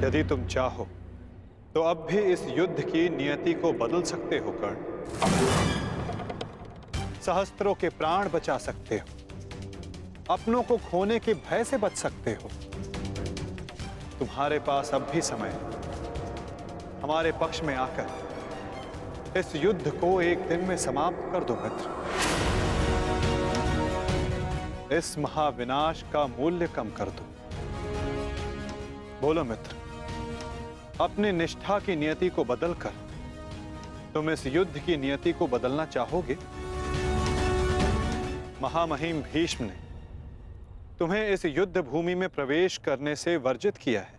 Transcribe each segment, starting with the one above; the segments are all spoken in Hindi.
यदि तुम चाहो तो अब भी इस युद्ध की नियति को बदल सकते हो कर्ण। सहस्त्रों के प्राण बचा सकते हो, अपनों को खोने के भय से बच सकते हो। तुम्हारे पास अब भी समय है। हमारे पक्ष में आकर इस युद्ध को एक दिन में समाप्त कर दो मित्र। इस महाविनाश का मूल्य कम कर दो। बोलो मित्र, अपनी निष्ठा की नियति को बदलकर तुम इस युद्ध की नियति को बदलना चाहोगे? महामहिम भीष्म ने तुम्हें इस युद्ध भूमि में प्रवेश करने से वर्जित किया है।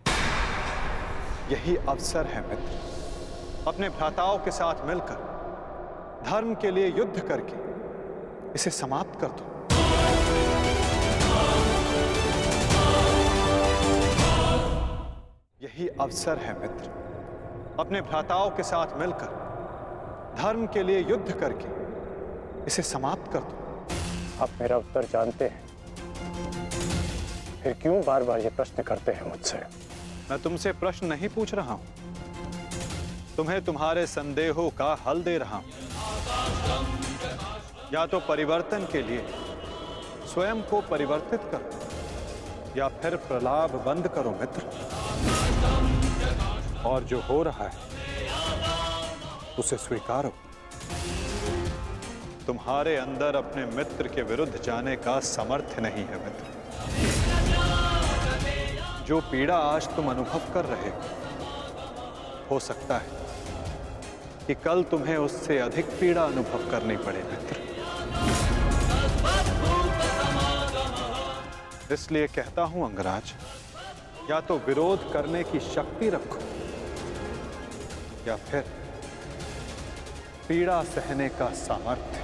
यही अवसर है मित्र, अपने भ्राताओं के साथ मिलकर धर्म के लिए युद्ध करके इसे समाप्त कर दो। यही अवसर है मित्र, अपने भ्राताओं के साथ मिलकर धर्म के लिए युद्ध करके इसे समाप्त कर दो। आप मेरा उत्तर जानते हैं, फिर क्यों बार बार ये प्रश्न करते हैं मुझसे? मैं तुमसे प्रश्न नहीं पूछ रहा हूं, तुम्हें तुम्हारे संदेहों का हल दे रहा हूं। या तो परिवर्तन के लिए स्वयं को परिवर्तित करो या फिर प्रलाप बंद करो मित्र। और जो हो रहा है उसे स्वीकारो। तुम्हारे अंदर अपने मित्र के विरुद्ध जाने का सामर्थ्य नहीं है मित्र। जो पीड़ा आज तुम अनुभव कर रहे हो सकता है कि कल तुम्हें उससे अधिक पीड़ा अनुभव करनी पड़े मित्र। इसलिए कहता हूं अंगराज, या तो विरोध करने की शक्ति रखो या फिर पीड़ा सहने का सामर्थ्य।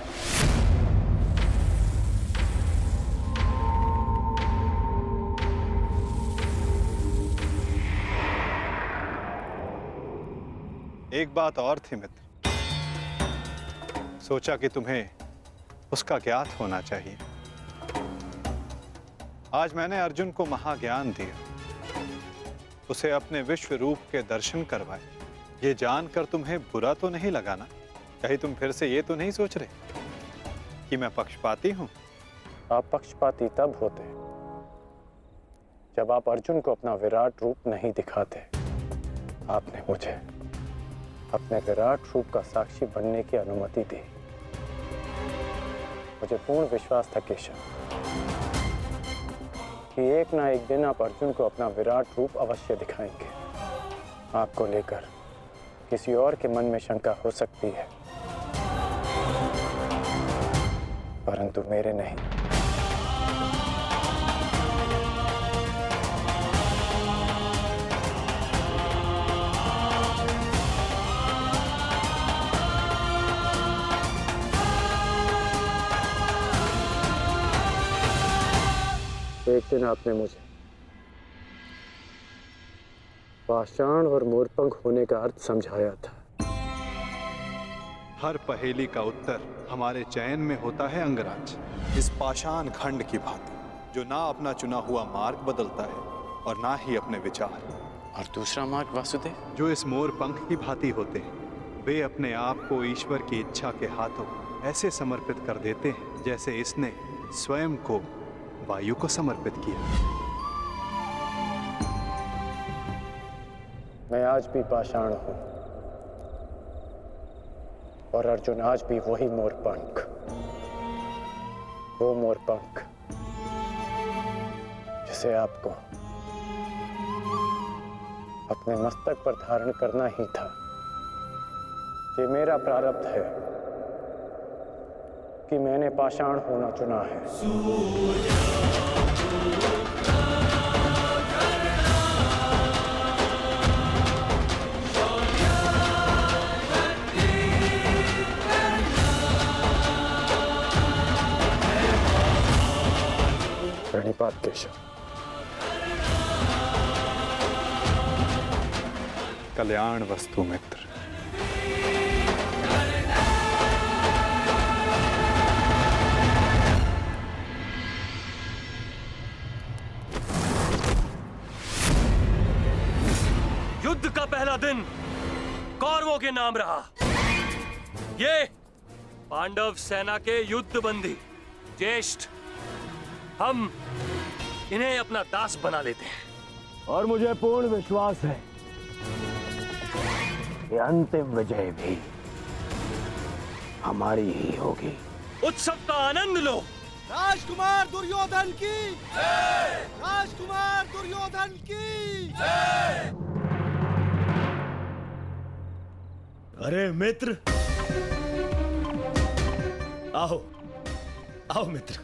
एक बात और थी मित्र, सोचा कि तुम्हें उसका ज्ञात होना चाहिए। आज मैंने अर्जुन को महाज्ञान दिया, उसे अपने विश्व रूप के दर्शन करवाए। ये जानकर तुम्हें बुरा तो नहीं लगा ना? कहीं तुम फिर से ये तो नहीं सोच रहे कि मैं पक्षपाती हूं? आप पक्षपाती तब होते जब आप अर्जुन को अपना विराट रूप नहीं दिखाते। आपने मुझे अपने विराट रूप का साक्षी बनने की अनुमति दी। मुझे पूर्ण विश्वास था केशव कि एक ना एक दिन आप अर्जुन को अपना विराट रूप अवश्य दिखाएंगे। आपको लेकर किसी और के मन में शंका हो सकती है, परंतु मेरे नहीं। एक दिन आपने मुझे पाषाण और मोरपंख होने का अर्थ समझाया था। हर पहेली का उत्तर हमारे चयन में होता है अंगराज। इस पाषाण खंड की भांति, जो ना अपना चुना हुआ मार्ग बदलता है और ना ही अपने विचार। और दूसरा मार्ग वासुदेव, जो इस मोरपंख की भांति होते हैं, वे अपने आप को ईश्वर की इच्छा के हाथों ऐसे समर्पित कर देते हैं जैसे इसने स्वयं को वायु को समर्पित किया। मैं आज भी पाषाण हूं और अर्जुन आज भी वही मोरपंख। वो मोरपंख जिसे आपको अपने मस्तक पर धारण करना ही था। ये मेरा प्रारब्ध है कि मैंने पाषाण होना चुना है। प्रणिपात केशव। कल्याण वस्तु मित्र। युद्ध का पहला दिन कौरवों के नाम रहा। ये पांडव सेना के युद्ध बंदी ज्येष्ठ, हम इन्हें अपना दास बना लेते हैं। और मुझे पूर्ण विश्वास है कि अंतिम विजय भी हमारी ही होगी। उत्सव का आनंद लो। राजकुमार दुर्योधन की जय! राजकुमार दुर्योधन की जय! अरे मित्र, आओ आओ मित्र।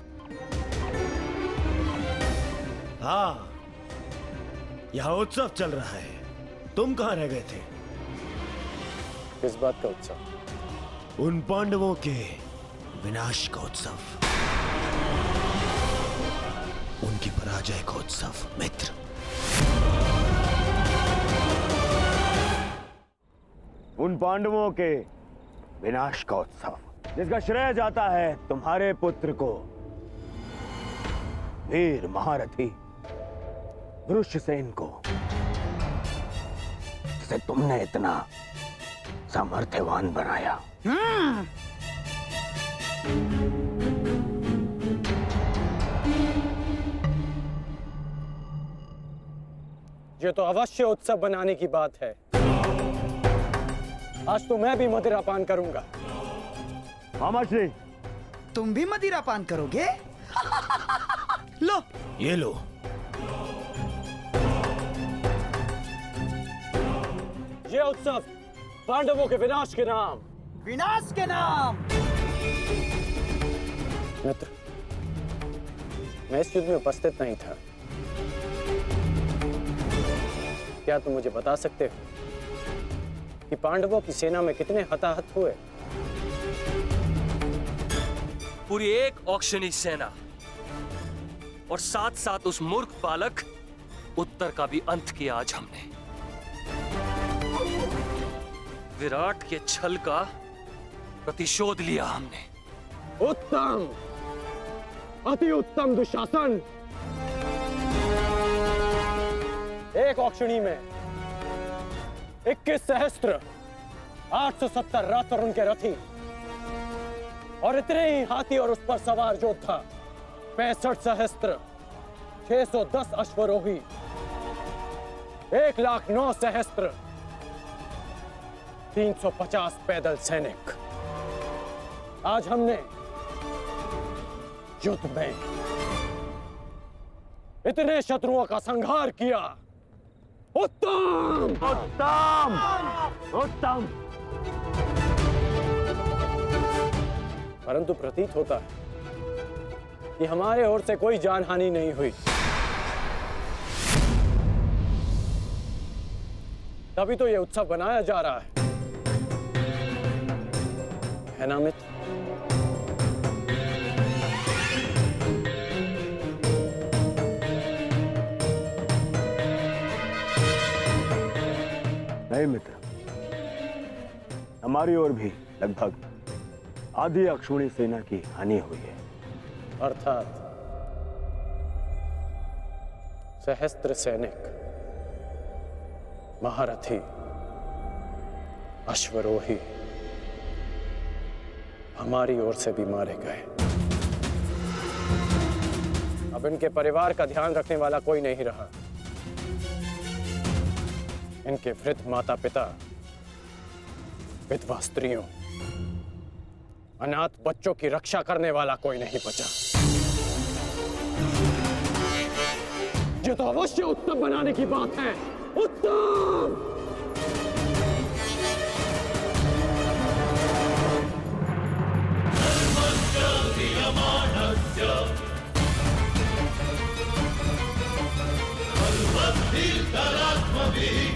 हाँ, यहाँ उत्सव चल रहा है। तुम कहाँ रह गए थे? किस बात का उत्सव? उन पांडवों के विनाश का उत्सव, उनकी पराजय का उत्सव मित्र। उन पांडवों के विनाश का उत्सव जिसका श्रेय जाता है तुम्हारे पुत्र को, वीर महारथी वृषसेन को, जिसे तुमने इतना सामर्थ्यवान बनाया। ये तो अवश्य उत्सव बनाने की बात है। आज तो मैं भी मदिरा पान करूंगा। मामा श्री, तुम भी मदिरा पान करोगे? लो, ये लो। ये उत्सव पांडवों के विनाश के नाम। विनाश के नाम। मित्र, मैं इस युद्ध में उपस्थित नहीं था। क्या तुम मुझे बता सकते हो कि पांडवों की सेना में कितने हताहत हुए? पूरी एक औक्षणी सेना और साथ साथ उस मूर्ख बालक उत्तर का भी अंत किया आज हमने। विराट के छल का प्रतिशोध लिया हमने। उत्तम, अति उत्तम दुशासन। एक औक्षणी में 21 सहस्त्र 870 रथ और उनके रथी और इतने ही हाथी और उस पर सवार योद्धा 65 सहस्त्र 610 अश्वरोही 1,09,000 सहस्त्र 350 पैदल सैनिक। आज हमने युद्ध में इतने शत्रुओं का संहार किया। उत्तम, उत्तम, उत्तम। परंतु प्रतीत होता है कि हमारे ओर से कोई जानहानि नहीं हुई। तभी तो यह उत्सव बनाया जा रहा है ना मित्र? नहीं मित्र, हमारी ओर भी लगभग आधी अक्षौणी सेना की हानि हुई है। अर्थात सहस्त्र सैनिक, महारथी, अश्वरोही हमारी ओर से भी मारे गए। अब इनके परिवार का ध्यान रखने वाला कोई नहीं रहा। इनके वृद्ध माता पिता, विधवा स्त्रियों, अनाथ बच्चों की रक्षा करने वाला कोई नहीं बचा। ये तो अवश्य उत्सव बनाने की बात है। उत्सव! सर्वस्य